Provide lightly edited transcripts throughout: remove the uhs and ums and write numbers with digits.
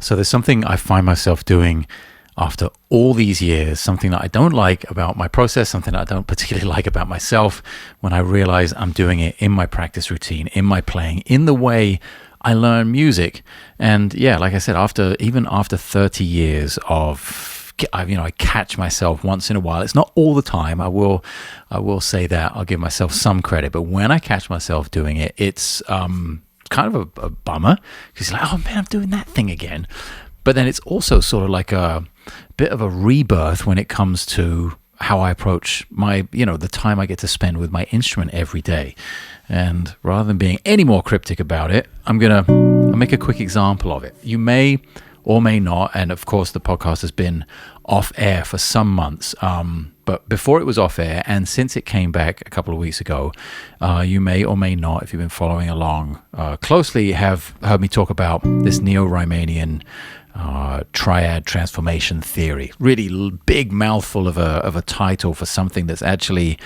So there's something I find myself doing after all these years, something that I don't like about my process, something that I don't particularly like about myself, when I realize I'm doing it in my practice routine, in my playing, in the way I learn music. And yeah, like I said, even after 30 years of, I catch myself once in a while. It's not all the time. I will say that. I'll give myself some credit. But when I catch myself doing it, it's kind of a bummer, because you're like, oh man, I'm doing that thing again. But then it's also sort of like a bit of a rebirth when it comes to how I approach my, the time I get to spend with my instrument every day. And rather than being any more cryptic about it, I'll make a quick example of it. You may or may not, and of course the podcast has been off air for some months, but before it was off air, and since it came back a couple of weeks ago, you may or may not, if you've been following along closely, have heard me talk about this Neo-Riemannian triad transformation theory. Really big mouthful of a title for something that's actually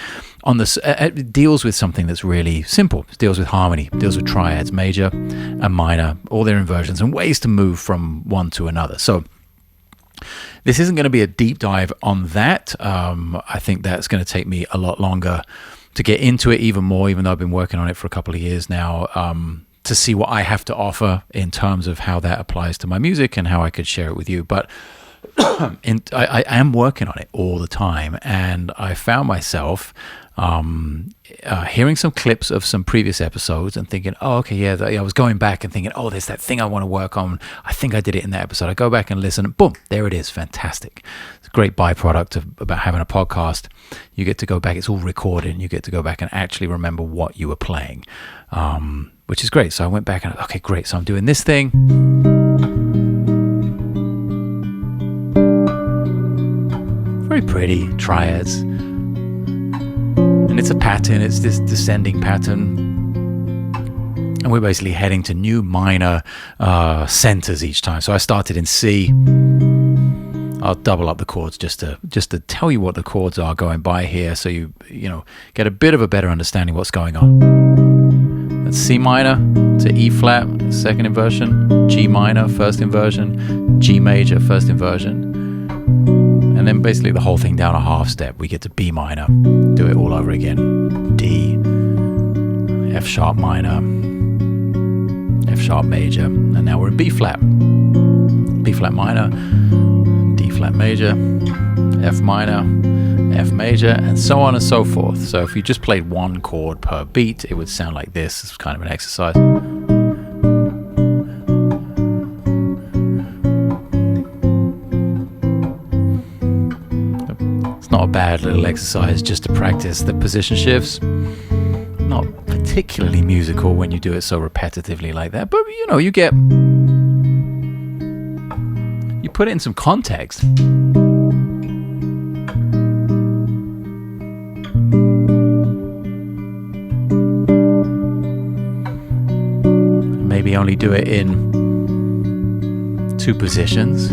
it deals with something that's really simple. It deals with harmony, it deals with triads, major and minor, all their inversions, and ways to move from one to another. So this isn't going to be a deep dive on that. I think that's going to take me a lot longer to get into it even more, even though I've been working on it for a couple of years now, to see what I have to offer in terms of how that applies to my music and how I could share it with you. But I am working on it all the time, and I found myself hearing some clips of some previous episodes and thinking, oh, okay, yeah, I was going back and thinking, oh, there's that thing I want to work on. I think I did it in that episode. I go back and listen, and boom, there it is. Fantastic. It's a great byproduct about having a podcast. You get to go back. It's all recorded, and you get to go back and actually remember what you were playing, which is great. So I went back and, okay, great. So I'm doing this thing. Very pretty triads. And it's a pattern, it's this descending pattern. And we're basically heading to new minor centers each time. So I started in C. I'll double up the chords just to tell you what the chords are going by here, so you get a bit of a better understanding what's going on. That's C minor to E flat, second inversion, G minor, first inversion, G major, first inversion. And then basically the whole thing down a half step. We get to B minor, do it all over again. D, F sharp minor, F sharp major, and now we're in B flat. B flat minor, D flat major, F minor, F major, and so on and so forth. So if you just played one chord per beat, it would sound like this. It's kind of an exercise. Not a bad little exercise just to practice the position shifts. Not particularly musical when you do it so repetitively like that, but you put it in some context. Maybe only do it in 2 positions.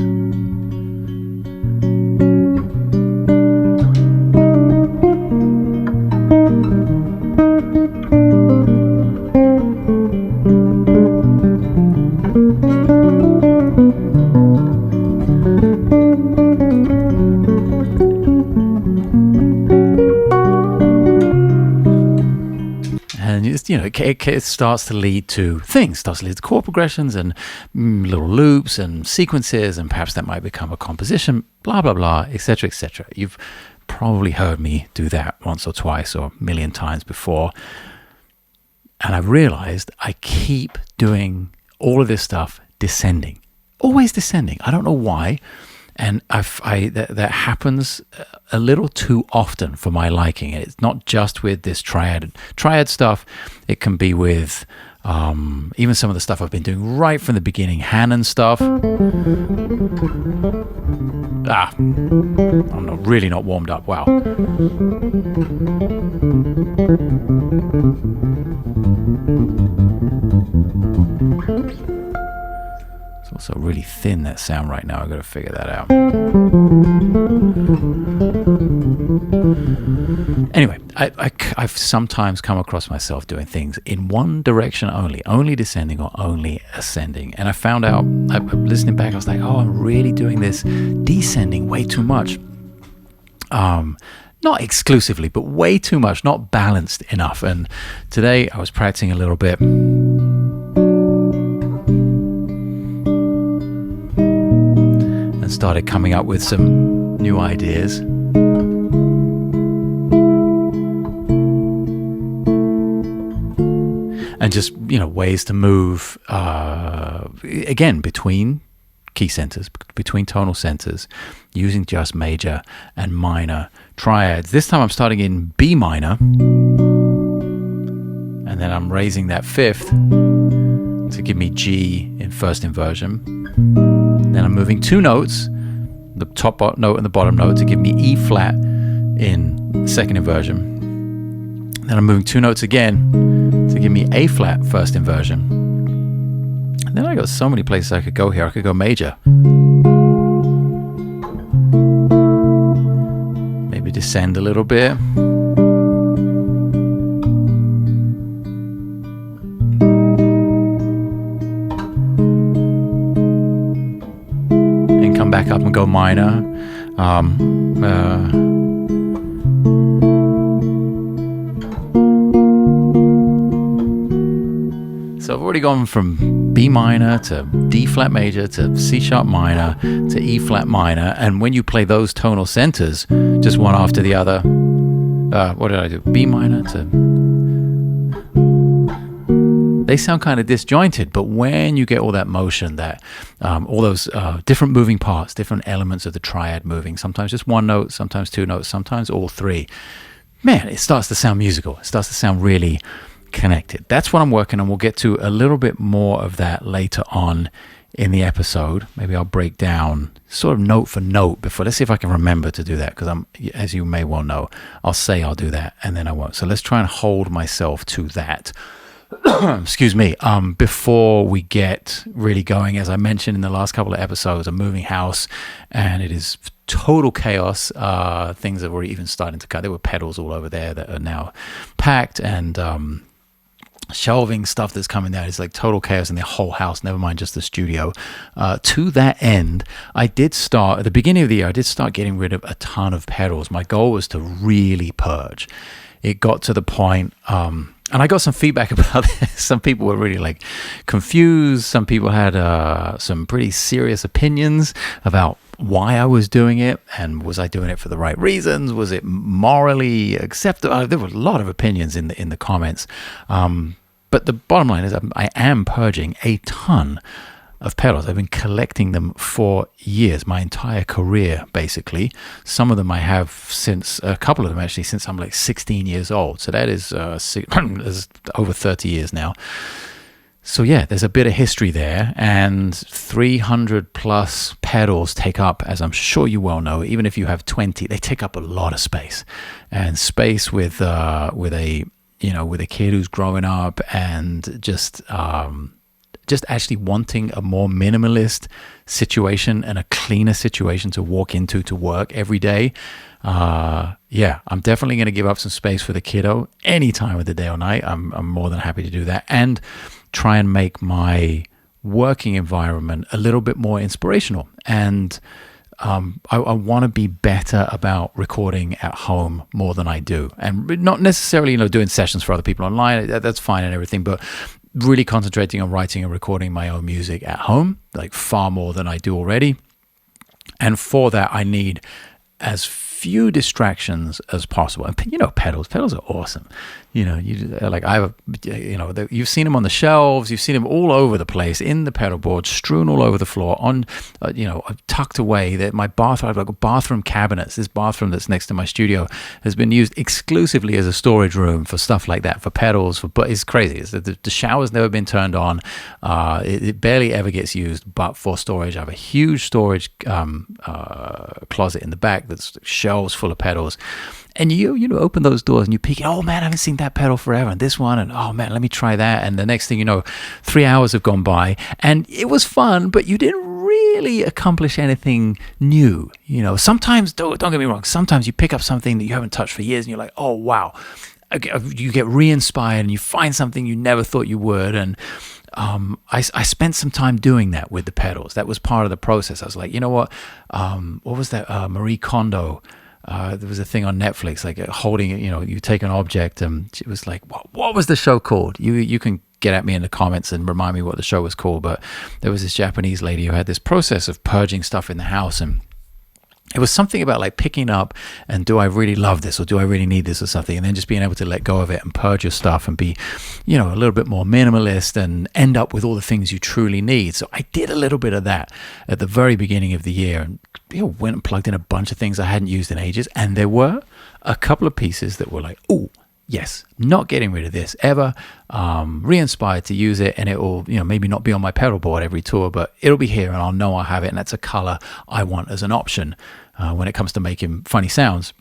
It starts to lead to things, starts to lead to chord progressions and little loops and sequences, and perhaps that might become a composition, blah, blah, blah, etc., etc. You've probably heard me do that once or twice or a million times before. And I've realized I keep doing all of this stuff descending, always descending. I don't know why. And that happens a little too often for my liking. And it's not just with this triad stuff. It can be with even some of the stuff I've been doing right from the beginning, Hanon stuff. I'm really not warmed up. Wow. It's also really thin, that sound right now. I've got to figure that out. Anyway, I've sometimes come across myself doing things in one direction only descending or only ascending. And I found out, listening back, I was like, oh, I'm really doing this descending way too much. Not exclusively, but way too much, not balanced enough. And today I was practicing a little bit. And started coming up with some new ideas. And just, ways to move, again, between key centers, between tonal centers, using just major and minor triads. This time I'm starting in B minor, and then I'm raising that fifth to give me G in first inversion. Then I'm moving two notes, the top note and the bottom note, to give me E flat in second inversion. Then I'm moving two notes again to give me A flat first inversion. And then I got so many places I could go here. I could go major. Maybe descend a little bit. And come back up and go minor. So I've already gone from B minor to D flat major to C sharp minor to E flat minor. And when you play those tonal centers, just one after the other, what did I do? B minor to... They sound kind of disjointed, but when you get all that motion, that all those different moving parts, different elements of the triad moving, sometimes just one note, sometimes two notes, sometimes all three, man, it starts to sound musical. It starts to sound really connected. That's what I'm working on. We'll get to a little bit more of that later on in the episode. Maybe I'll break down sort of note for note before. Let's see if I can remember to do that, because as you may well know, I'll say I'll do that and then I won't. So let's try and hold myself to that. Excuse me. Before we get really going, as I mentioned in the last couple of episodes, I'm moving house and it is total chaos. Things are already even starting to cut. There were pedals all over there that are now packed, and shelving stuff that's coming down. It's like total chaos in the whole house, never mind just the studio. To that end, I did start, at the beginning of the year, I did start getting rid of a ton of pedals. My goal was to really purge. It got to the point, and I got some feedback about this. Some people were really like confused. Some people had some pretty serious opinions about why I was doing it, and was I doing it for the right reasons? Was it morally acceptable? There were a lot of opinions in the comments. But the bottom line is I am purging a ton of pedals. I've been collecting them for years, my entire career, basically. Some of them I have since, a couple of them actually, since I'm like 16 years old. So that is over 30 years now. So yeah, there's a bit of history there, and 300 plus pedals take up, as I'm sure you well know, even if you have 20, they take up a lot of space. And space with a kid who's growing up and just actually wanting a more minimalist situation and a cleaner situation to walk into to work every day. Yeah, I'm definitely going to give up some space for the kiddo any time of the day or night. I'm more than happy to do that, and try and make my working environment a little bit more inspirational. And I want to be better about recording at home more than I do, and not necessarily doing sessions for other people online. That's fine and everything, but really concentrating on writing and recording my own music at home, like far more than I do already. And for that, I need as few distractions as possible. And pedals are awesome. You've seen them on the shelves, you've seen them all over the place, in the pedal board, strewn all over the floor, on tucked away. That my bathroom, I've got bathroom cabinets. This bathroom that's next to my studio has been used exclusively as a storage room for stuff like that, for pedals. But it's crazy. The shower's never been turned on. It barely ever gets used, but for storage. I have a huge storage closet in the back that's shelves full of pedals. And you open those doors and you peek, oh man, I haven't seen that pedal forever, and this one, and oh man, let me try that. And the next thing you know, 3 hours have gone by, and it was fun, but you didn't really accomplish anything new. You know, sometimes, don't get me wrong, sometimes you pick up something that you haven't touched for years and you're like, oh, wow. You get re-inspired and you find something you never thought you would. And I spent some time doing that with the pedals. That was part of the process. I was like, you know what was that? Marie Kondo. There was a thing on Netflix, like holding, you know, you take an object, and it was like, what was the show called? You can get at me in the comments and remind me what the show was called. But there was this Japanese lady who had this process of purging stuff in the house, and it was something about like picking up and do I really love this or do I really need this or something, and then just being able to let go of it and purge your stuff and be, you know, a little bit more minimalist and end up with all the things you truly need. So I did a little bit of that at the very beginning of the year, and you know, went and plugged in a bunch of things I hadn't used in ages, and there were a couple of pieces that were like, oh yes, not getting rid of this ever, re-inspired to use it, and it will, you know, maybe not be on my pedal board every tour, but it'll be here and I'll know I have it, and that's a color I want as an option when it comes to making funny sounds.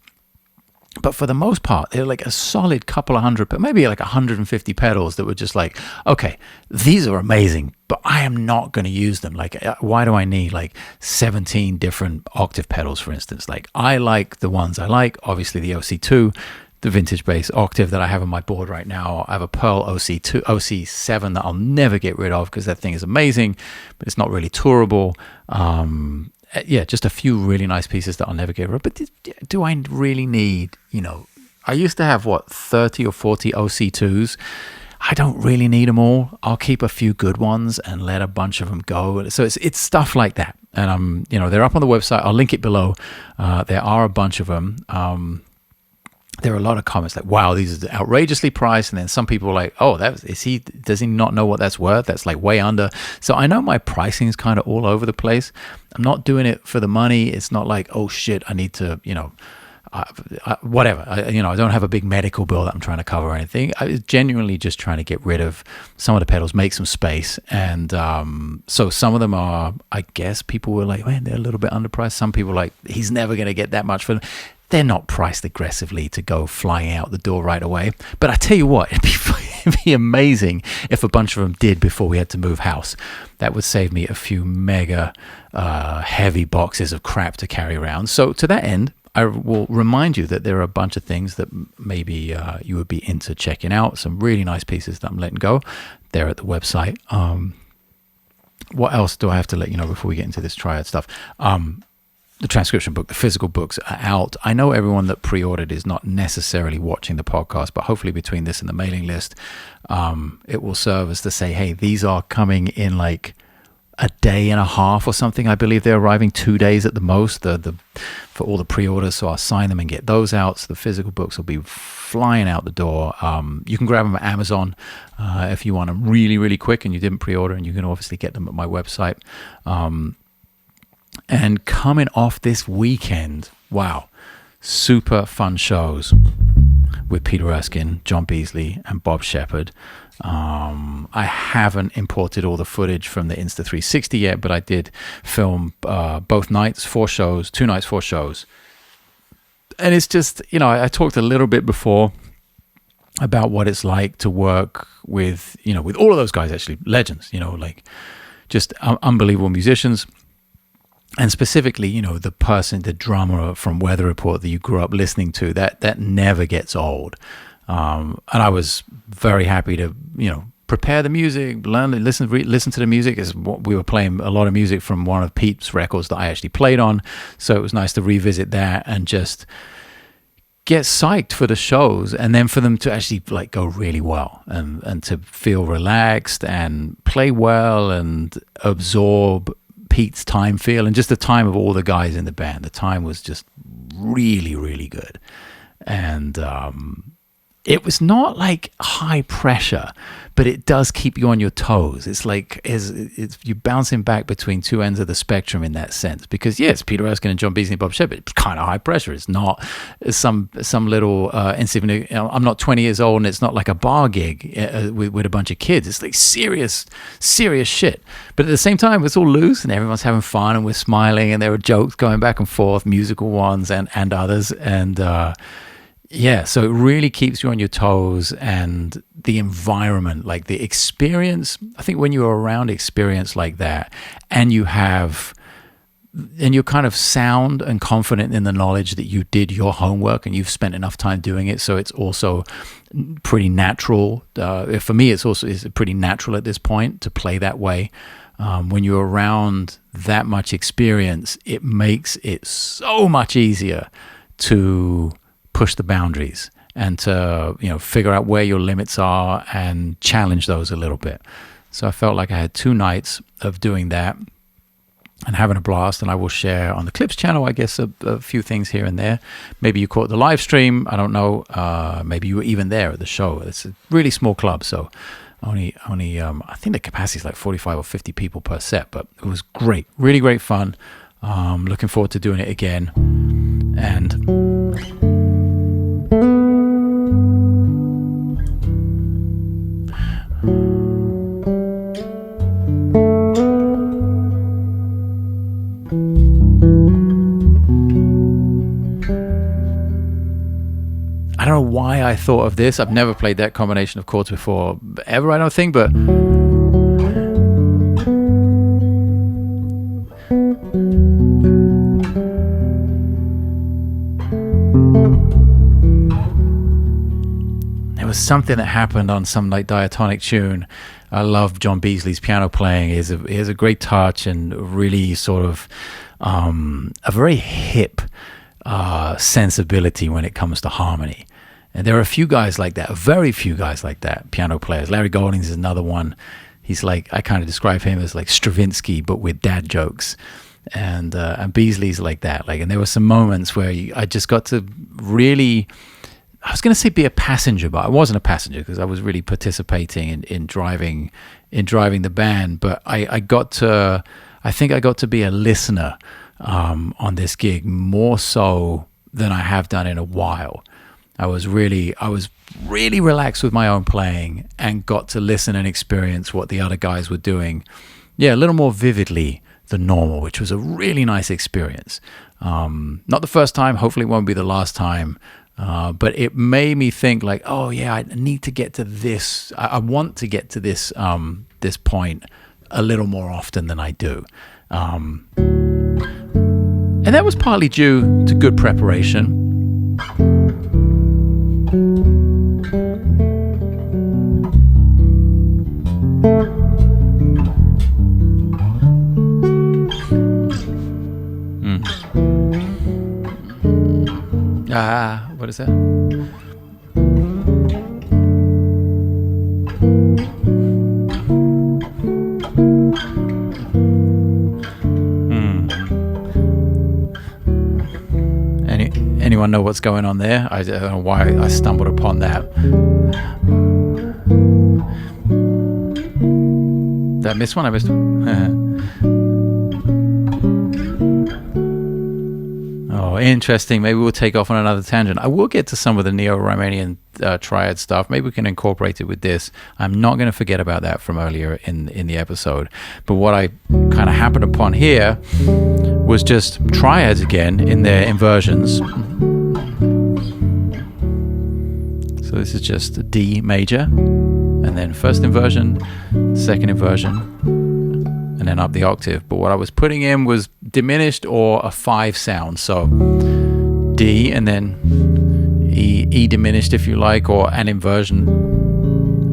But for the most part, they're like a solid couple of hundred, but maybe like 150 pedals that were just like, okay, these are amazing, but I am not going to use them. Like, why do I need like 17 different octave pedals, for instance? Like, I like the ones I like, obviously the OC2, the vintage bass octave that I have on my board right now. I have a Pearl OC7 that I'll never get rid of because that thing is amazing, but it's not really tourable. Yeah, just a few really nice pieces that I'll never get rid of. But do I really need, you know, I used to have 30 or 40 OC2s. I don't really need them all. I'll keep a few good ones and let a bunch of them go. So it's stuff like that. And you know, they're up on the website. I'll link it below. There are a bunch of them. There are a lot of comments like, wow, these are outrageously priced. And then some people are like, oh, does he not know what that's worth? That's like way under. So I know my pricing is kind of all over the place. I'm not doing it for the money. It's not like, oh shit, I need to, you know, whatever. I don't have a big medical bill that I'm trying to cover or anything. I was genuinely just trying to get rid of some of the pedals, make some space. And so some of them are, I guess people were like, man, they're a little bit underpriced. Some people are like, he's never going to get that much for them. They're not priced aggressively to go flying out the door right away. But I tell you what, it'd be amazing if a bunch of them did before we had to move house. That would save me a few mega heavy boxes of crap to carry around. So to that end, I will remind you that there are a bunch of things that maybe you would be into checking out. Some really nice pieces that I'm letting go. They're at the website. What else do I have to let you know before we get into this triad stuff? The transcription book, the physical books are out. I know everyone that pre-ordered is not necessarily watching the podcast, but hopefully between this and the mailing list, it will serve as to say, hey, these are coming in like a day and a half or something. I believe they're arriving 2 days at the most for all the pre-orders. So I'll sign them and get those out. So the physical books will be flying out the door. You can grab them at Amazon if you want them really, really quick and you didn't pre-order, and you can obviously get them at my website. And coming off this weekend, wow, super fun shows with Peter Erskine, John Beasley, and Bob Sheppard. I haven't imported all the footage from the Insta360 yet, but I did film both nights, 4 shows, 2 nights, 4 shows. And it's just, you know, I talked a little bit before about what it's like to work with, you know, with all of those guys, actually, legends, you know, like just unbelievable musicians. And specifically, you know, the drummer from Weather Report that you grew up listening to, that never gets old. And I was very happy to, you know, prepare the music, listen to the music. We were playing a lot of music from one of Pete's records that I actually played on. So it was nice to revisit that and just get psyched for the shows, and then for them to actually like go really well and to feel relaxed and play well and absorb Pete's time feel, and just the time of all the guys in the band. The time was just really, really good. And it was not like high pressure, but it does keep you on your toes. It's like you're bouncing back between 2 ends of the spectrum in that sense. Because yes, Peter Erskine and John Beasley and Bob Sheppard, it's kind of high pressure. It's not some little insignificant. You know, I'm not 20 years old, and it's not like a bar gig with a bunch of kids. It's like serious shit. But at the same time, it's all loose, and everyone's having fun, and we're smiling, and there are jokes going back and forth, musical ones and others, and Yeah, so it really keeps you on your toes, and the environment, like the experience. I think when you're around experience like that, and you have, and you're kind of sound and confident in the knowledge that you did your homework and you've spent enough time doing it, so it's also pretty natural. For me, it's pretty natural at this point to play that way. When you're around that much experience, it makes it so much easier to push the boundaries and to, figure out where your limits are and challenge those a little bit. So I felt like I had 2 nights of doing that and having a blast, and I will share on the Clips channel, I guess, a few things here and there. Maybe you caught the live stream, I don't know. Maybe you were even there at the show. It's a really small club, so only I think the capacity is like 45 or 50 people per set, but it was great, really great fun. Looking forward to doing it again. And I don't know why I thought of this. I've never played that combination of chords before, ever, I don't think, but there was something that happened on some like diatonic tune. I love John Beasley's piano playing. He has a great touch and really sort of a very hip sensibility when it comes to harmony. And there are a few guys like that, very few guys like that, piano players. Larry Goldings is another one. He's like, I kind of describe him as like Stravinsky, but with dad jokes. And Beasley's like that. Like, and there were some moments where I just got to really, I was going to say be a passenger, but I wasn't a passenger because I was really participating in driving the band. But I think I got to be a listener on this gig more so than I have done in a while. I was really relaxed with my own playing and got to listen and experience what the other guys were doing. Yeah, a little more vividly than normal, which was a really nice experience. Not the first time, hopefully it won't be the last time. But it made me think like, oh yeah, I need to get to this. I want to get to this this point a little more often than I do. And that was partly due to good preparation. What is that? Anyone know what's going on there? I don't know why I stumbled upon that. Did I miss one? I missed one. Oh, interesting. Maybe we'll take off on another tangent. I will get to some of the Neo-Riemannian triad stuff. Maybe we can incorporate it with this. I'm not going to forget about that from earlier in the episode. But what I kind of happened upon here was just triads again in their inversions. So this is just a D major, and then first inversion, second inversion, and then up the octave. But what I was putting in was diminished or a 5 sound. So D and then E diminished, if you like, or an inversion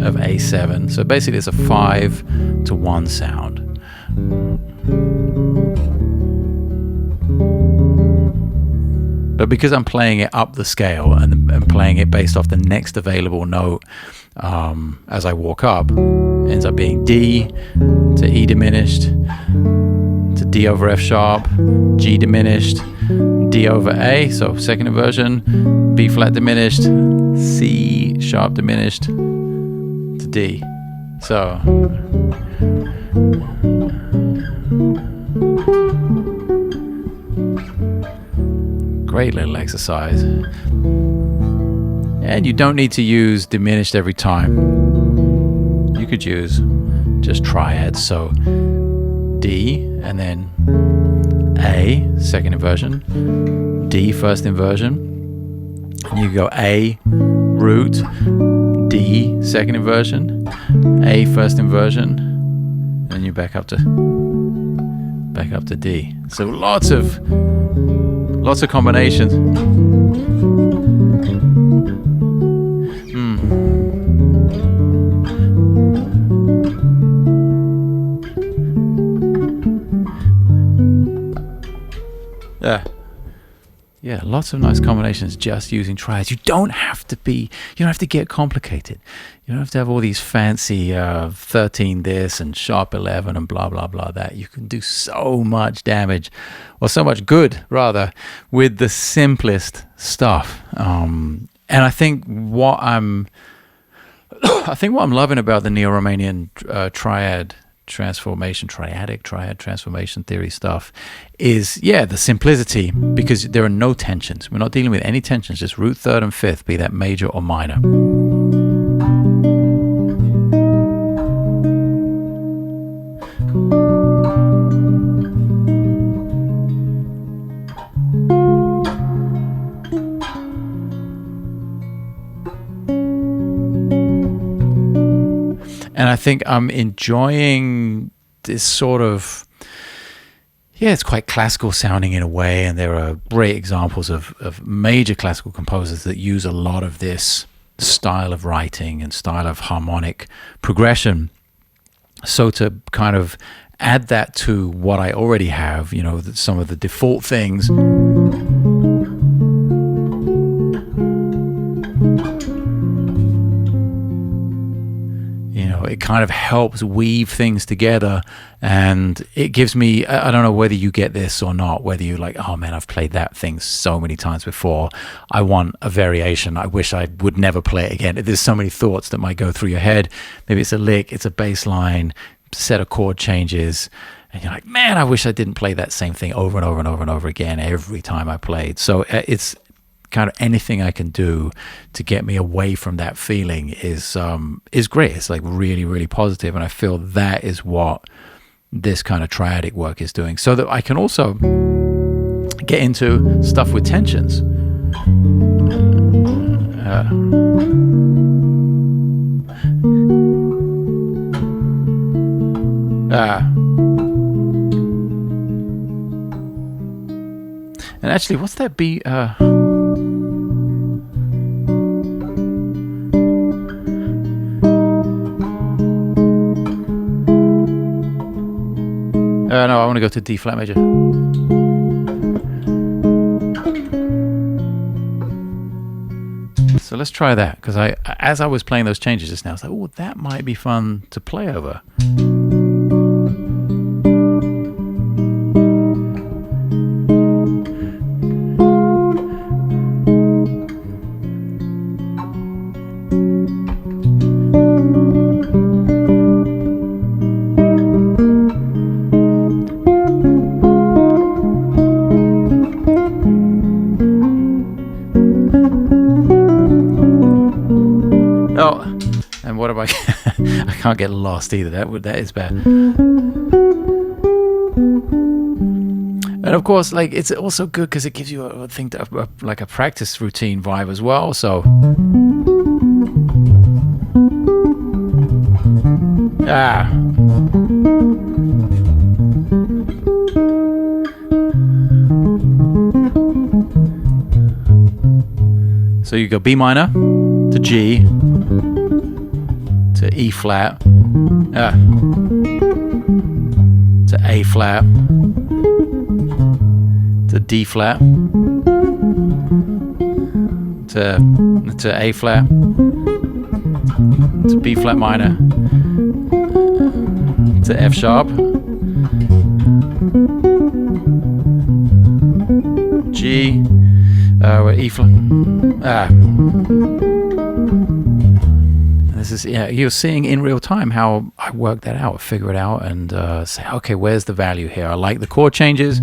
of A7. So basically it's a 5 to 1 sound. But because I'm playing it up the scale and playing it based off the next available note as I walk up, it ends up being D to E diminished, to D over F sharp, G diminished, D over A, so second inversion, B flat diminished, C sharp diminished, to D. So great little exercise. And you don't need to use diminished every time. You could use just triads. So D and then A, second inversion, D, first inversion, And you go A, root, D, second inversion, A, first inversion, and you back up to D. So lots of combinations. Yeah, lots of nice combinations just using triads. You don't have to get complicated. You don't have to have all these fancy 13 this and sharp 11 and blah, blah, blah that. You can do so much damage, or so much good, rather, with the simplest stuff. And I think what I'm loving about the Neo-Riemannian triad transformation theory stuff is, the simplicity, because there are no tensions. We're not dealing with any tensions, just root, third, and fifth, be that major or minor. And I think I'm enjoying this sort of, it's quite classical sounding in a way, and there are great examples of major classical composers that use a lot of this style of writing and style of harmonic progression. So to kind of add that to what I already have, some of the default things, it kind of helps weave things together, and it gives me, I don't know whether you get this or not, whether you're like, oh man, I've played that thing so many times before, I want a variation, I wish I would never play it again. There's so many thoughts that might go through your head. Maybe it's a lick, it's a bass line, set of chord changes, and you're like, man, I wish I didn't play that same thing over and over and over and over again every time I played. So it's kind of anything I can do to get me away from that feeling is great. It's like really, really positive, and I feel that is what this kind of triadic work is doing, so that I can also get into stuff with tensions. And actually, what's that beat? No, I want to go to D flat major. So let's try that, because as I was playing those changes just now, I was like, oh, that might be fun to play over. And what about I can't get lost either. That is bad. And of course, like, it's also good because it gives you like a practice routine vibe as well. So so you go B minor to G to E flat, to A flat, to D flat, to A flat, to B flat minor, to F sharp, G, E flat. This is, you're seeing in real time how I work that out, figure it out, and say, okay, where's the value here? I like the chord changes.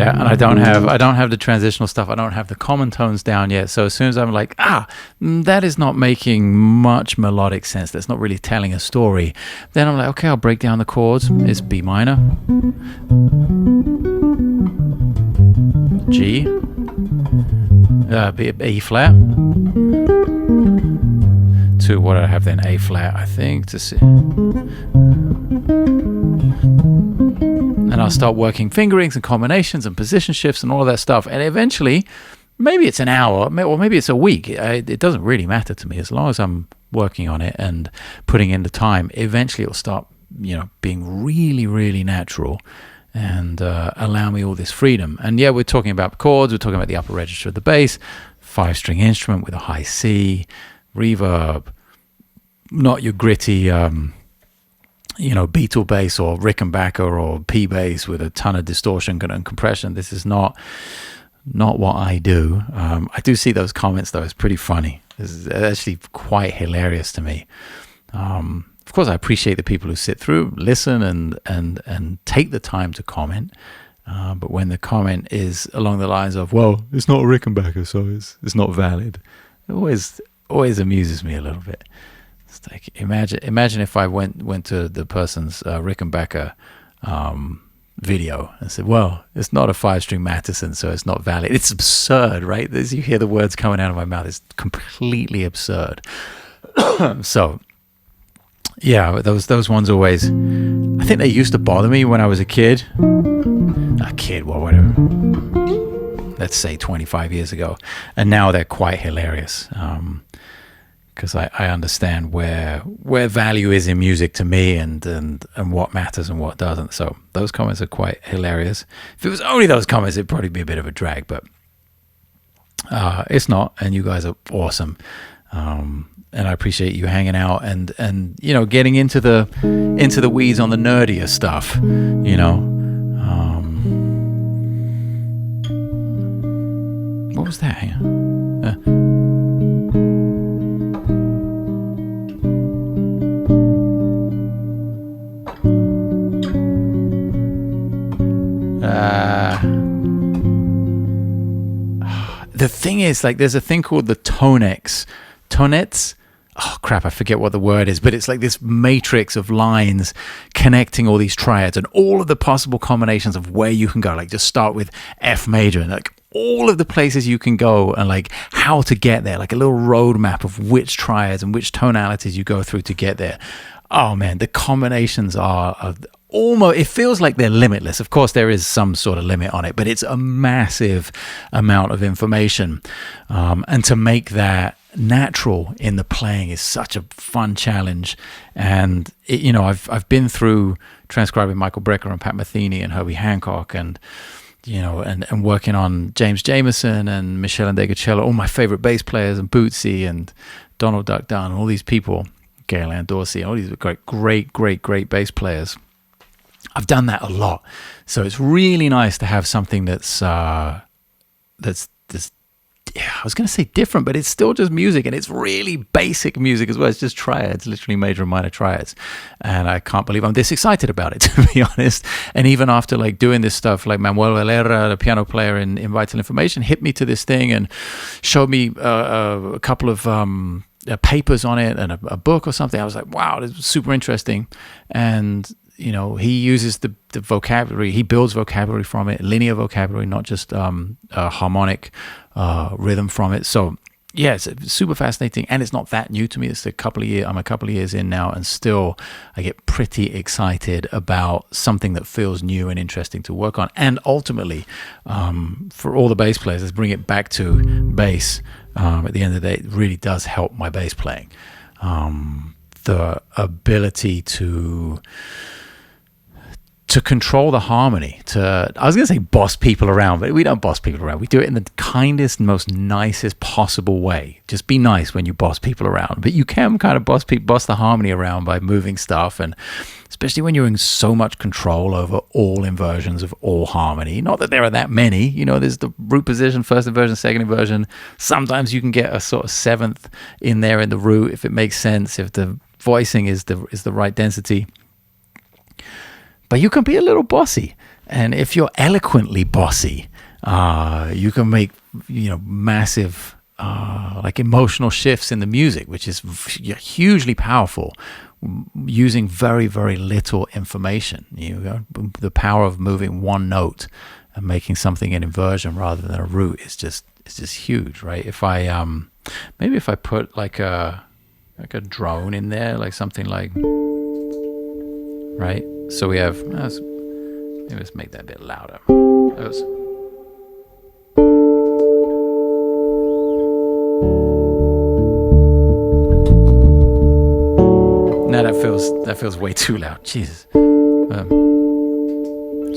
Yeah, and I don't have the transitional stuff. I don't have the common tones down yet. So as soon as I'm like, that is not making much melodic sense. That's not really telling a story. Then I'm like, okay, I'll break down the chords. It's B minor, G, E flat. To what I have then, A flat, I think, to see. And I'll start working fingerings and combinations and position shifts and all of that stuff. And eventually, maybe it's an hour, or maybe it's a week. It doesn't really matter to me as long as I'm working on it and putting in the time. Eventually, it'll start, being really, really natural and allow me all this freedom. And yeah, we're talking about chords. We're talking about the upper register of the bass, 5-string instrument with a high C, reverb, not your gritty, Beatle bass or Rickenbacker or P bass with a ton of distortion and compression. This is not what I do. I do see those comments though. It's pretty funny. It's actually quite hilarious to me. Of course, I appreciate the people who sit through, listen, and take the time to comment. But when the comment is along the lines of, "Well, it's not a Rickenbacker, so it's not valid," it always amuses me a little bit. It's like imagine if I went to the person's Rickenbacker video and said, "Well, it's not a 5-string Matheson, so it's not valid." It's absurd, right? As you hear the words coming out of my mouth, it's completely absurd. So, yeah, those ones always. I think they used to bother me when I was a kid. Well, whatever. Let's say 25 years ago, and now they're quite hilarious. Because I understand where value is in music to me and what matters and what doesn't. So those comments are quite hilarious. If it was only those comments, it'd probably be a bit of a drag, but it's not. And you guys are awesome. And I appreciate you hanging out and getting into the weeds on the nerdier stuff. What was that? Hang on. The thing is, like, there's a thing called the tonets. Oh crap, I forget what the word is, but it's like this matrix of lines connecting all these triads and all of the possible combinations of where you can go. Like, just start with F major and like all of the places you can go and like how to get there, like a little roadmap of which triads and which tonalities you go through to get there. Oh man, the combinations are almost, it feels like they're limitless. Of course, there is some sort of limit on it, but it's a massive amount of information. And to make that natural in the playing is such a fun challenge. And I've been through transcribing Michael Brecker and Pat Metheny and Herbie Hancock and working on James Jamerson and Michel Ndegeocello, all my favorite bass players, and Bootsy and Donald Duck Dunn, all these people, Gail Dorsey, all these great bass players. I've done that a lot, so it's really nice to have something that's I was going to say different, but it's still just music, and it's really basic music as well. It's just triads, literally major and minor triads, and I can't believe I'm this excited about it, to be honest. And even after like doing this stuff, like Manuel Valera, the piano player in Vital Information, hit me to this thing and showed me a couple of papers on it and a book or something. I was like, wow, this is super interesting. And he uses the vocabulary. He builds vocabulary from it, linear vocabulary, not just harmonic rhythm from it. So yeah, it's super fascinating, and it's not that new to me. It's I'm a couple of years in now, and still I get pretty excited about something that feels new and interesting to work on. And ultimately, for all the bass players, let's bring it back to bass. At the end of the day, it really does help my bass playing. The ability to control the harmony, I was going to say boss people around, but we don't boss people around. We do it in the kindest, most nicest possible way. Just be nice when you boss people around. But you can kind of boss the harmony around by moving stuff, and especially when you're in so much control over all inversions of all harmony. Not that there are that many. There's the root position, first inversion, second inversion. Sometimes you can get a sort of seventh in there in the root if it makes sense, if the voicing is the right density. But you can be a little bossy, And if you're eloquently bossy, you can make, massive like emotional shifts in the music, which is hugely powerful, using very, very little information. The power of moving one note and making something an inversion rather than a root is just huge, right? If I maybe if I put like a drone in there, like something like, right? So we have, let's make that a bit louder. No, that feels way too loud. Jesus. Let's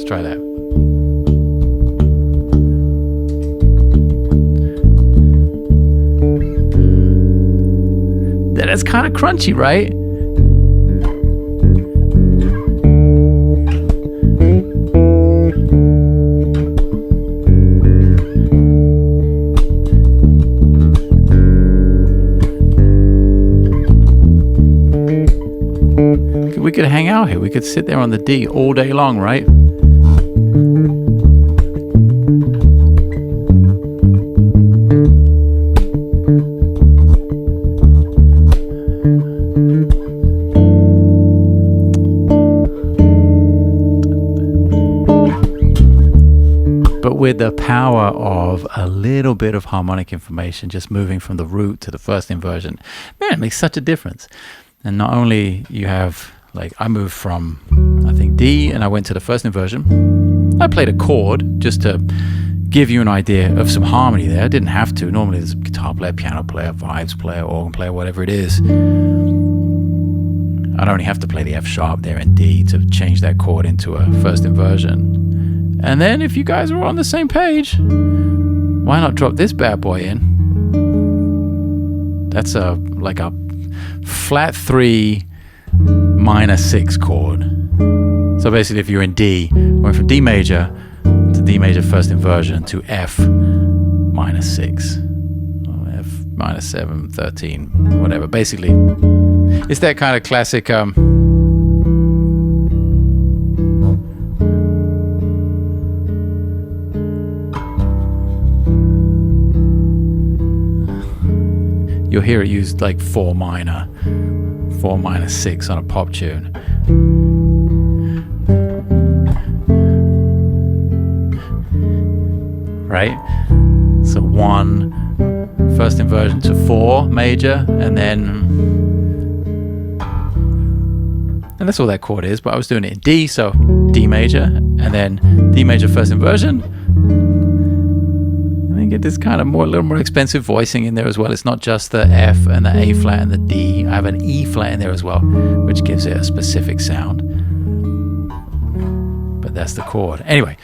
try that. That's kind of crunchy, right? We could hang out here. We could sit there on the D all day long, right? But with the power of a little bit of harmonic information, just moving from the root to the first inversion, man, it makes such a difference. And not only you have, like, I moved from, I think, D, and I went to the first inversion. I played a chord just to give you an idea of some harmony there. I didn't have to. Normally there's a guitar player, piano player, vibes player, organ player, whatever it is. I'd only have to play the F sharp there in D to change that chord into a first inversion. And then if you guys are on the same page, why not drop this bad boy in? That's like a flat 3 minor 6 chord. So basically if you're in D, went from D major to D major first inversion to F minor 6, or F minor 7, 13, whatever. Basically, it's that kind of classic you'll hear it used like 4 minor 6 on a pop tune. Right? So 1 first inversion to 4 major, and that's all that chord is, but I was doing it in D, so D major, and then D major first inversion. Get this kind of a little more expensive voicing in there as well. It's not just the F and the A flat and the D. I have an E flat in there as well, which gives it a specific sound. But that's the chord. Anyway,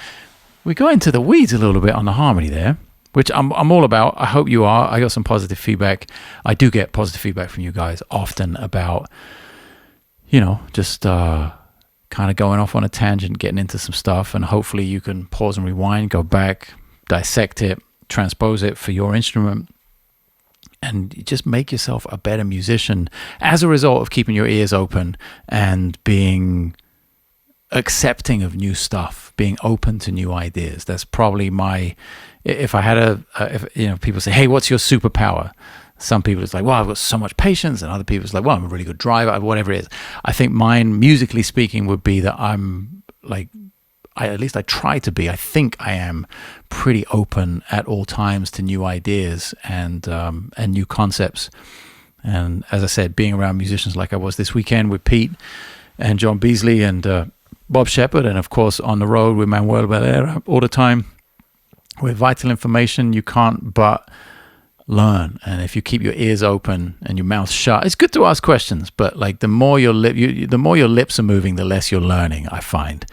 we go into the weeds a little bit on the harmony there, which I'm all about. I hope you are. I got some positive feedback. I do get positive feedback from you guys often about, just kind of going off on a tangent, getting into some stuff, and hopefully you can pause and rewind, go back, dissect it, transpose it for your instrument, and just make yourself a better musician as a result of keeping your ears open and being accepting of new stuff, being open to new ideas. That's probably if I had people say, hey, what's your superpower? Some people it's like, well, I've got so much patience, and other people it's like, well, I'm a really good driver, whatever it is. I think mine, musically speaking, would be that I'm like, at least I try to be. I think I am pretty open at all times to new ideas and new concepts. And as I said, being around musicians like I was this weekend with Pete and John Beasley and Bob Sheppard, and of course on the road with Manuel Valera all the time, with vital information, you can't but learn. And if you keep your ears open and your mouth shut, it's good to ask questions, but like the more your lips are moving, the less you're learning, I find.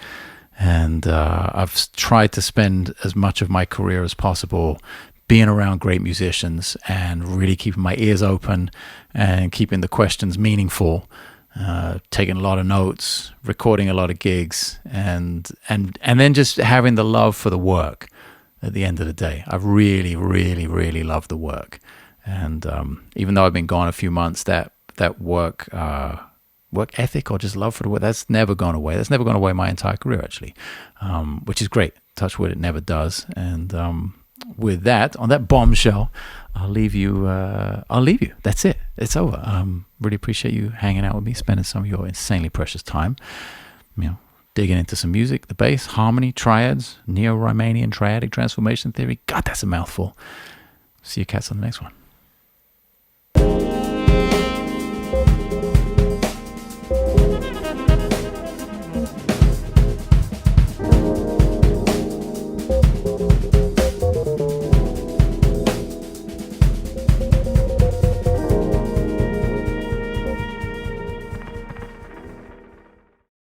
And I've tried to spend as much of my career as possible being around great musicians and really keeping my ears open and keeping the questions meaningful, taking a lot of notes, recording a lot of gigs, and then just having the love for the work at the end of the day. I really, really, really love the work. And even though I've been gone a few months, that work work ethic or just love for the work, that's never gone away. That's never gone away my entire career, actually, which is great. Touch wood, it never does. And with that, on that bombshell, I'll leave you. That's it. It's over. Really appreciate you hanging out with me, spending some of your insanely precious time, digging into some music, the bass, harmony, triads, Neo-Riemannian triadic transformation theory. God, that's a mouthful. See you cats on the next one.